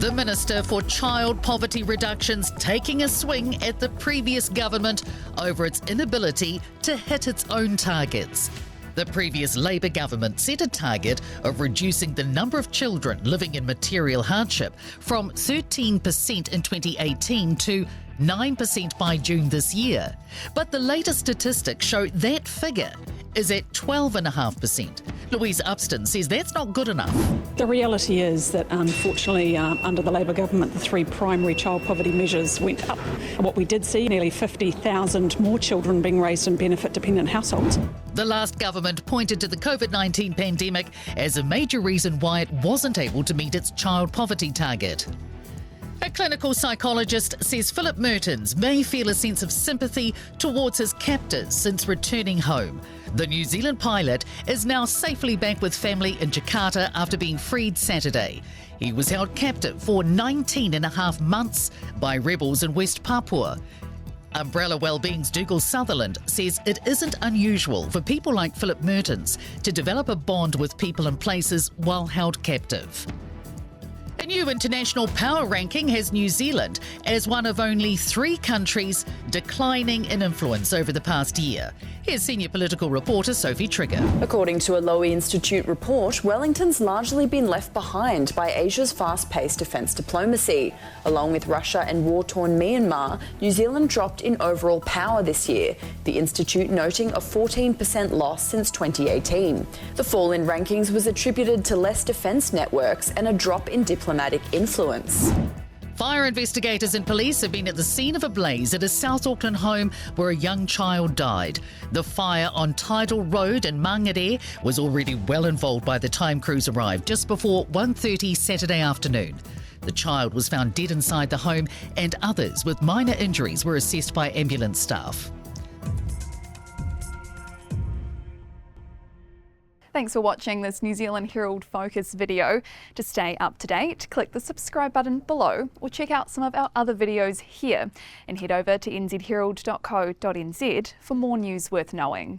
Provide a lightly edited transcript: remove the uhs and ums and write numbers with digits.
The Minister for Child Poverty Reductions taking a swing at the previous government over its inability to hit its own targets. The previous Labour government set a target of reducing the number of children living in material hardship from 13% in 2018 to 9% by June this year. But the latest statistics show that figure is at 12.5%. Louise Upston says that's not good enough. The reality is that, unfortunately, under the Labour government, the three primary child poverty measures went up. What we did see, nearly 50,000 more children being raised in benefit-dependent households. The last government pointed to the COVID-19 pandemic as a major reason why it wasn't able to meet its child poverty target. A clinical psychologist says Phillip Mehrtens may feel a sense of sympathy towards his captors since returning home. The New Zealand pilot is now safely back with family in Jakarta after being freed Saturday. He was held captive for 19 and a half months by rebels in West Papua. Umbrella Wellbeing's Dougal Sutherland says it isn't unusual for people like Phillip Mehrtens to develop a bond with people and places while held captive. A new international power ranking has New Zealand as one of only 3 countries declining in influence over the past year. Here's senior political reporter Sophie Trigger. According to a Lowy Institute report, Wellington's largely been left behind by Asia's fast-paced defence diplomacy. Along with Russia and war-torn Myanmar, New Zealand dropped in overall power this year, the Institute noting a 14% loss since 2018. The fall in rankings was attributed to less defence networks and a drop in diplomatic influence. Fire investigators and police have been at the scene of a blaze at a South Auckland home where a young child died. The fire on Tidal Road in Mangere was already well involved by the time crews arrived just before 1:30 Saturday afternoon. The child was found dead inside the home and others with minor injuries were assessed by ambulance staff. Thanks for watching this New Zealand Herald Focus video. To stay up to date, click the subscribe button below or check out some of our other videos here and head over to nzherald.co.nz for more news worth knowing.